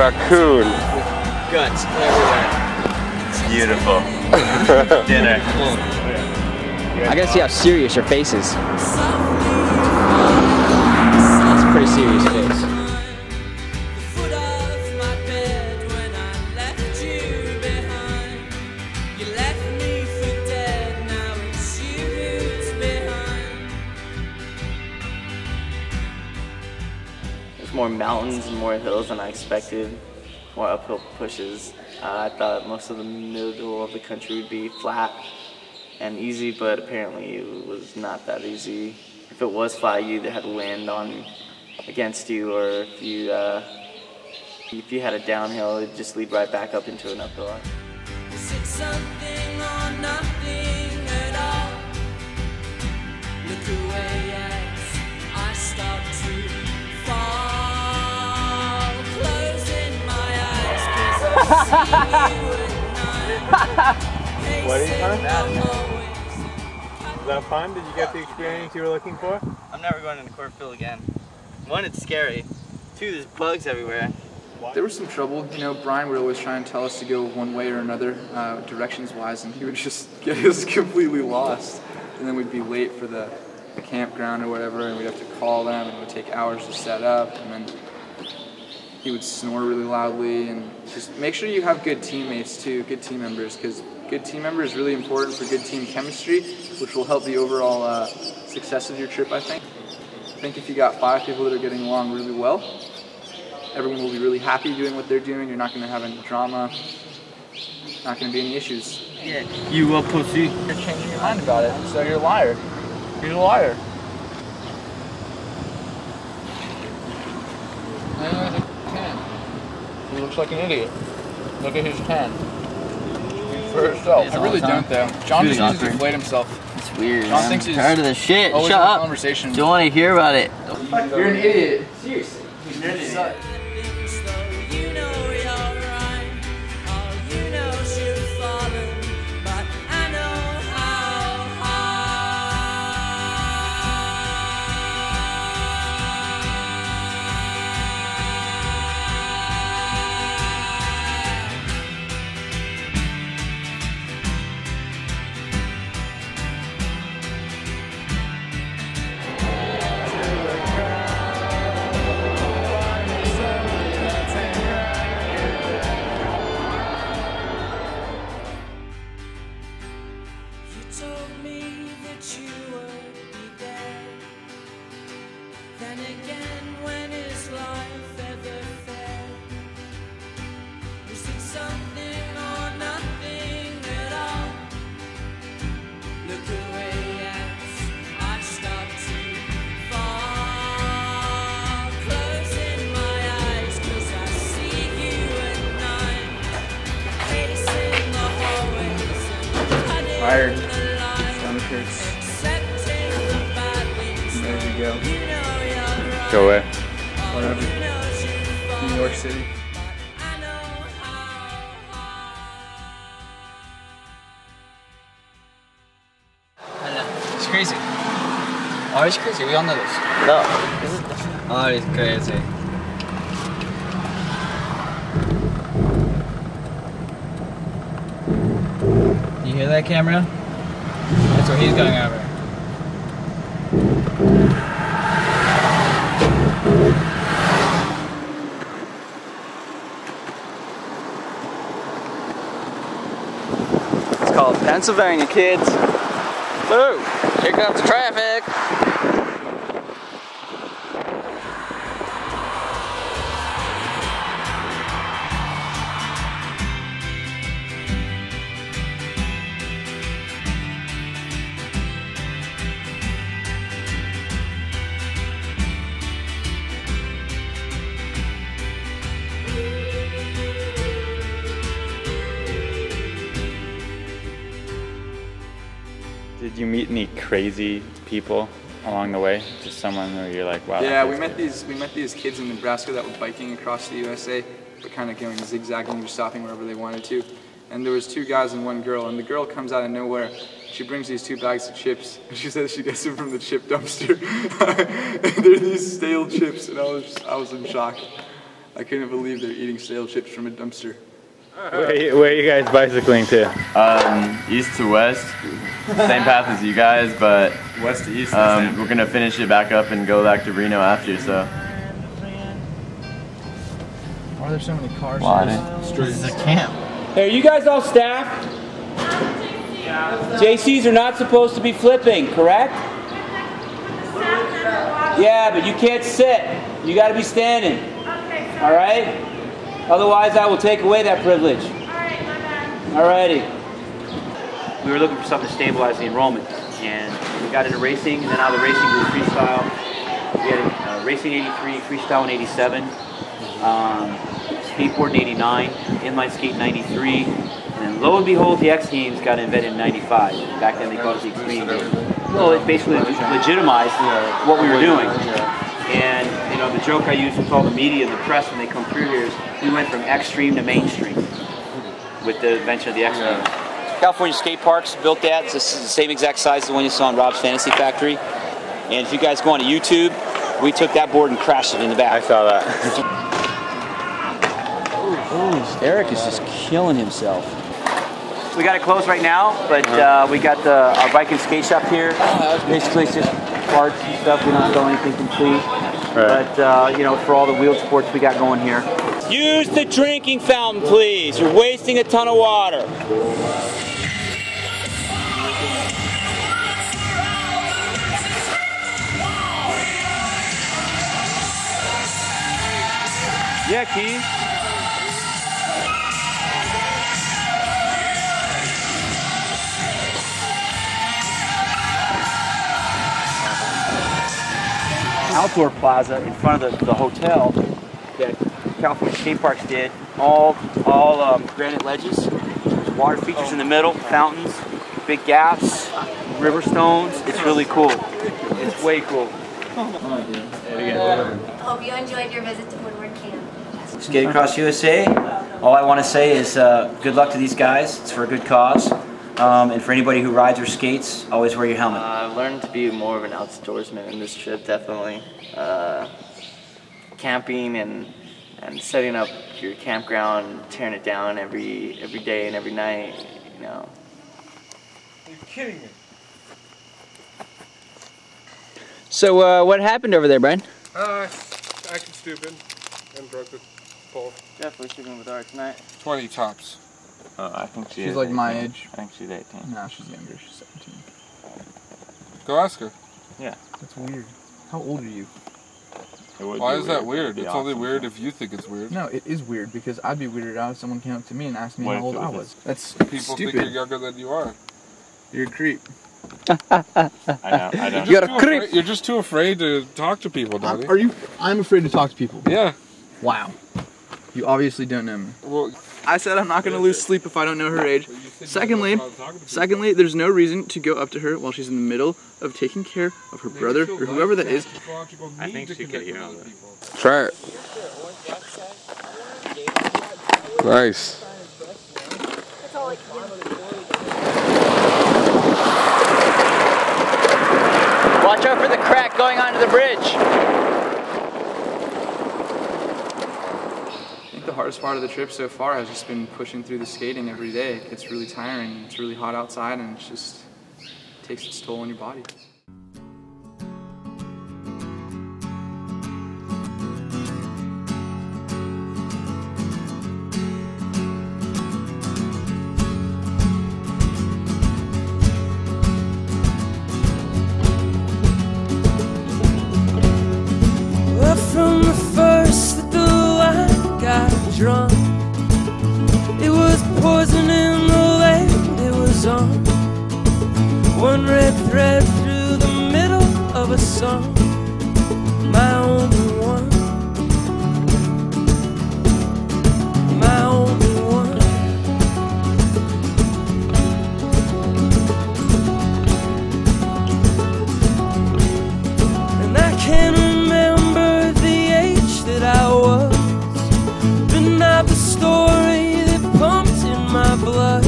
raccoon. Guts everywhere. Beautiful. Dinner. I gotta see how serious your face is. That's a pretty serious face. More mountains and more hills than I expected, more uphill pushes. I thought most of the middle of the country would be flat and easy, but apparently it was not that easy. If it was flat, you either had wind on against you, or if you had a downhill, it'd just lead right back up into an uphill. Is it something or nothing at all? Look away as I start to fall. What are you fun? Was that fun? Did you get the experience you were looking for? I'm never going in the cornfield again. One, it's scary. Two, there's bugs everywhere. There was some trouble. You know, Brian would always try and tell us to go one way or another, directions-wise, and he would just get us completely lost. And then we'd be late for the campground or whatever, and we'd have to call them, and it would take hours to set up, and then he would snore really loudly. And just make sure you have good teammates too, good team members, because good team members is really important for good team chemistry, which will help the overall success of your trip, I think. I think if you got 5 people that are getting along really well, everyone will be really happy doing what they're doing. You're not going to have any drama, not going to be any issues. Yeah, you a pussy. You're changing your mind about it, so you're a liar. You're a liar. He looks like an idiot. Look at his tan. For herself. I really don't though. John just needs to deflate himself. It's weird. John thinks he's tired of this shit. Shut up. Conversation. Don't want to hear about it. You're an idiot. Seriously. You're an idiot. Then again, when is life ever fair? Was it something or nothing at all? Look away as I start to fall. Closing my eyes 'cause I see you at night. Pacing the hallways and cutting Tired. the lines. Stomach hurts. Accepting the bad things. There you go. Go away. Whatever. New York City. It's crazy. Oh, it's crazy. We all know this. No. Oh, it's crazy. You hear that, camera? That's what he's going over. It's called Pennsylvania, kids. Woo! Here comes the traffic. Did you meet any crazy people along the way? Just someone where you're like, wow. Yeah, we met these kids in Nebraska that were biking across the USA, but kind of going zigzagging or stopping wherever they wanted to. And there was 2 guys and 1 girl, and the girl comes out of nowhere. She brings these 2 bags of chips, and she says she gets them from the chip dumpster. And they're these stale chips, and I was in shock. I couldn't believe they're eating stale chips from a dumpster. Where are you guys bicycling to? East to west, same path as you guys, but West to east. we're gonna finish it back up and go back to Reno after. So. Why are there so many cars? This is a camp. Hey, are you guys all staff? JCs are not supposed to be flipping, correct? Yeah, but you can't sit. You got to be standing. Okay. All right? Otherwise, I will take away that privilege. All right, my bad. All righty. We were looking for something to stabilize the enrollment, and we got into racing, and then out of the racing we were freestyle. We had racing 83, freestyle in 87, skateboard in 89, inline skate in 93, and then lo and behold, the X Games got invented in 95. Back then they called it the Extreme Games. Well, it basically legitimized what we were doing. And you know, the joke I use with all the media and the press when they come through here is we went from extreme to mainstream with the invention of the X Games. California skate parks built that. It's the same exact size as the one you saw in Rob's Fantasy Factory. And if you guys go onto YouTube, we took that board and crashed it in the back. I saw that. Eric is just killing himself. We got it closed right now, but we got our bike and skate shop here. Basically, it's just parts and stuff. We don't sell anything complete. Right. But, you know, for all the wheeled sports we got going here. Use the drinking fountain, please. You're wasting a ton of water. Yeah, Keith. Outdoor plaza in front of the hotel that California skate parks did. All granite ledges. There's water features in the middle, fountains, big gaps, river stones. It's really cool. It's way cool. Hope you enjoyed your visit to Woodward Camp. SkateAcrossUSA. All I want to say is good luck to these guys. It's for a good cause. And for anybody who rides or skates, always wear your helmet. I've learned to be more of an outdoorsman in this trip, definitely. Camping and setting up your campground, tearing it down every day and every night, you know. Are you kidding me? So what happened over there, Brian? Acting stupid and broke the pole. Definitely sticking with art tonight. 20 tops. I think She's like my age. I think she's 18. No, she's younger. She's 17. Go ask her. Yeah. That's weird. How old are you? Why is that weird? It's only weird if you think it's weird. No, it is weird because I'd be weirded out if someone came up to me and asked me What how if old it I was was. That's People stupid. think you're younger than you are. You're a creep. I don't. You got a creep. You're just too afraid to talk to people, Donnie. I'm afraid to talk to people. Yeah. Wow. You obviously don't know me. Well, I said I'm not going to lose sleep if I don't know her age. Secondly, there's no reason to go up to her while she's in the middle of taking care of her brother or whoever that is. I think she could hear all that. try it. Nice. Watch out for the crack going onto the bridge. I think the hardest part of the trip so far has just been pushing through the skating every day. It's really tiring. It's really hot outside and it just takes its toll on your body. From the first that the light got drunk, it was poison in the land it was on. One red thread through the middle of a song, my only one, my only one. And I can't remember the age that I was, but not the story that pumped in my blood.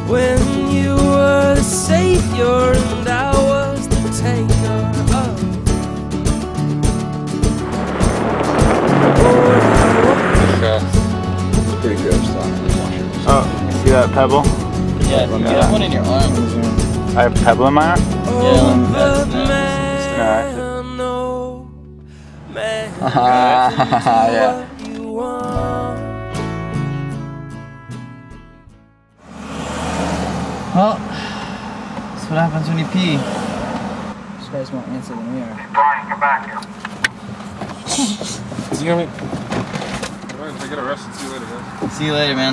When you were the savior and I was the taker of. Oh, that pebble? Yeah, you have one in your arm. I have pebble in my arm? Yeah. Well, that's what happens when you pee. These guys won't answer than we are. Brian, come back here. Is he gonna be? Alright, I get arrested. See you later, guys. See you later, man.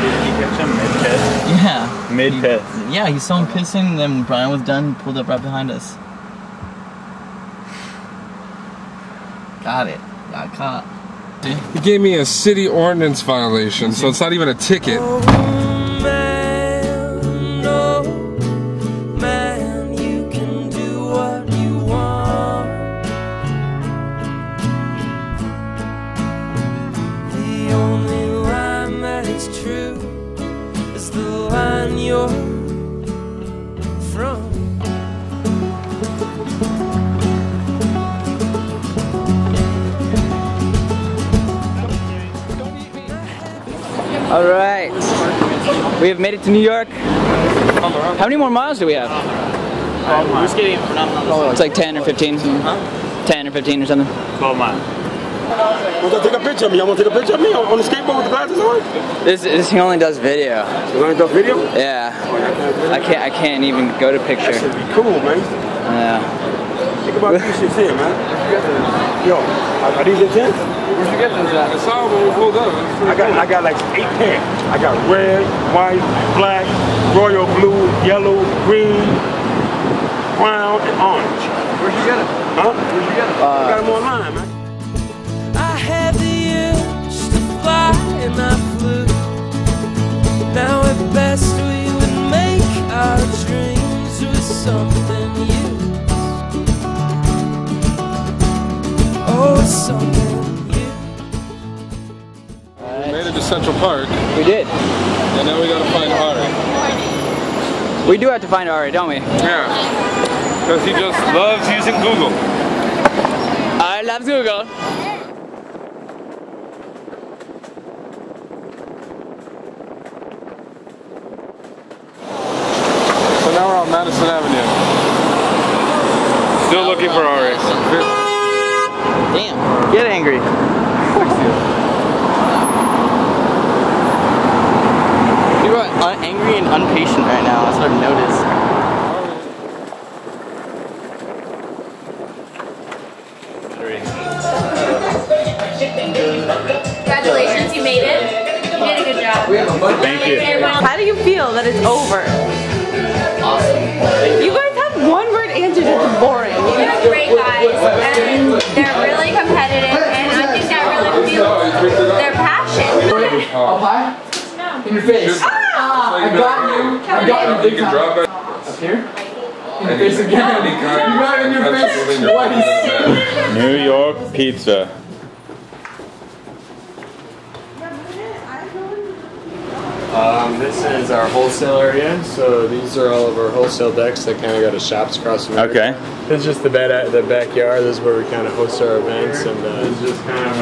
Did he catch him mid-piss? Yeah. Mid-piss? Yeah, he saw him pissing, and then when Brian was done, he pulled up right behind us. Got it. Got caught. He gave me a city ordinance violation, so it's not even a ticket. All right, we have made it to New York. How many more miles do we have? We're skating phenomenal. It's like 10 or 15. 10 or 15 or something. 12 miles. Want to take a picture of me? You want to take a picture of me on the skateboard with the glasses on? This he only does video. You only does video? Yeah. I can't even go to picture. That should be cool, man. Yeah. Think about these shits here, man. Yo, are these intense? Where'd you get those at? I saw them when we pulled up. I got like 8 pairs. I got red, white, black, royal blue, yellow, green, brown, and orange. Where'd you get it? Huh? Where'd you get it? I got them online, man. I had the urge to fly and I flew. Now at best we would make our dreams with something used. Oh, something used. We made it to Central Park. We did. And now we gotta find Ari. We do have to find Ari, don't we? Yeah. Because he just loves using Google. I love Google. So now we're on Madison Avenue. Still looking for Ari. Damn. Get angry. You are angry and impatient right now. That's what I've noticed. Congratulations, you made it. You did a good job. Thank you. How do you feel that it's over? Awesome. You guys have one word answers, it's boring. They're great guys, and they're really competitive, and I think that really feels their passion. Up high? In your face. I got you. I got you big time. Up here? In your face again. You got it in your face twice. New York pizza. This is our wholesale area, so these are all of our wholesale decks that kind of got a shops across the road. Okay. This is just the backyard. This is where we kind of host our events, and this is just kind of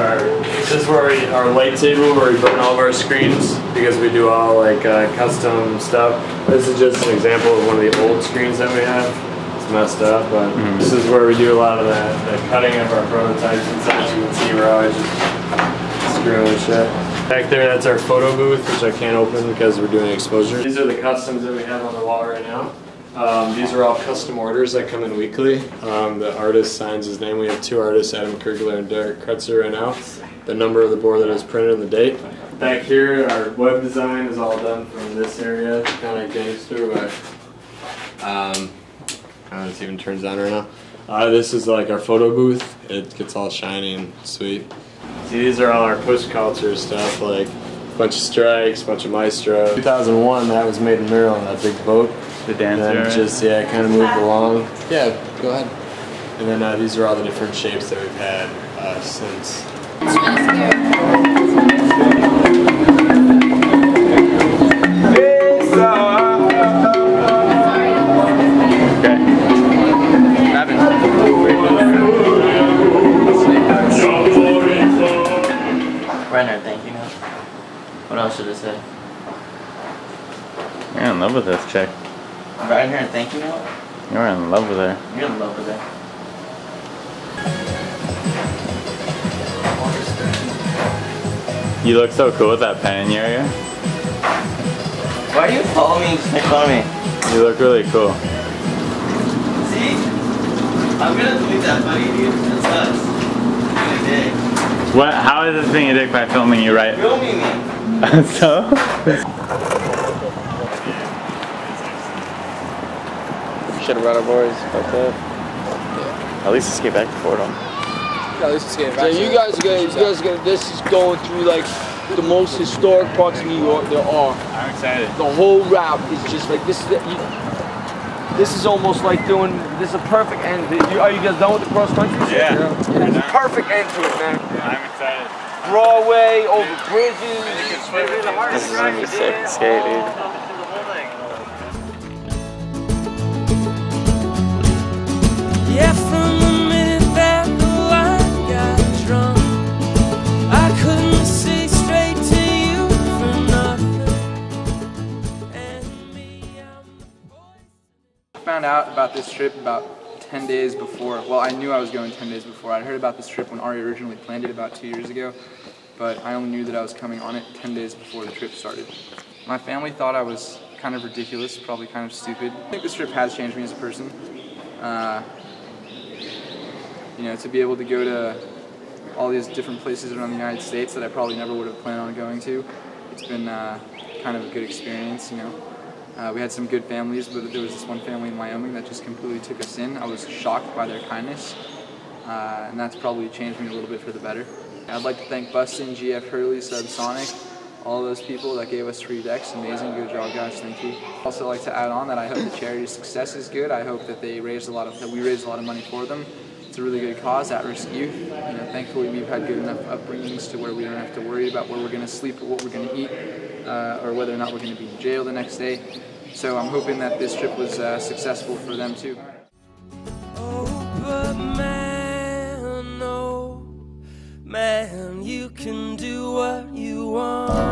this is where our light table where we burn all of our screens because we do all like custom stuff. This is just an example of one of the old screens that we have. It's messed up, but this is where we do a lot of the cutting of our prototypes and such. You can see we're always just screwing shit. Back there, that's our photo booth, which I can't open because we're doing exposure. These are the customs that we have on the wall right now. These are all custom orders that come in weekly. The artist signs his name. We have 2 artists, Adam Kirgler and Derek Kretzer right now. The number of the board that is printed and the date. Back here, our web design is all done from this area. It's kind of gangster, but I don't know if it even turns on right now. This is like our photo booth. It gets all shiny and sweet. See, these are all our push culture stuff, like a bunch of strikes, a bunch of maestro. 2001, that was made in Maryland, that big boat. The dancer. And then just, yeah, kind of moved along. Yeah, go ahead. And then these are all the different shapes that we've had since. Renner, thank you. What else should I say? You're in love with this chick. Right here and thank you now? You're in love with her. You're in love with her. You look so cool with that pen in your ear. Why do you follow me and just make fun of me? You look really cool. See? I'm gonna delete that funny, dude. That's nuts. Being a dick. What? How is this being a dick by filming you right? Filming me. So? Should have brought our boys. Fucked up. At least skate back to Fordham. Yeah, at least skate back. Yeah, you guys are gonna. This is going through like the most historic parts of New York there are. I'm excited. The whole route is just like this. This is almost like doing. This is a perfect end. Are you guys done with the cross country? Yeah. It's a perfect end to it, man. Yeah, I'm excited. Broadway, over bridges. This is gonna be sick to skate, dude. Yeah, from the minute that the wine got drunk, I couldn't see straight to you for nothing. And me, I found out about this trip about 10 days before. Well, I knew I was going 10 days before. I'd heard about this trip when Ari originally planned it about 2 years ago, but I only knew that I was coming on it 10 days before the trip started. My family thought I was kind of ridiculous, probably kind of stupid. I think this trip has changed me as a person. You know, to be able to go to all these different places around the United States that I probably never would have planned on going to, it's been kind of a good experience, you know. We had some good families, but there was this one family in Wyoming that just completely took us in. I was shocked by their kindness, and that's probably changed me a little bit for the better. I'd like to thank Bustin, GF Hurley, Subsonic, all those people that gave us free decks. Amazing, good job, guys. Thank you. Also like to add on that I hope the charity's success is good. I hope that we raised a lot of money for them. It's a really good cause, at-risk youth. You know, thankfully we've had good enough upbringings to where we don't have to worry about where we're going to sleep or what we're going to eat, or whether or not we're going to be in jail the next day. So I'm hoping that this trip was successful for them too. oh, but man, oh, man, you can do what you want.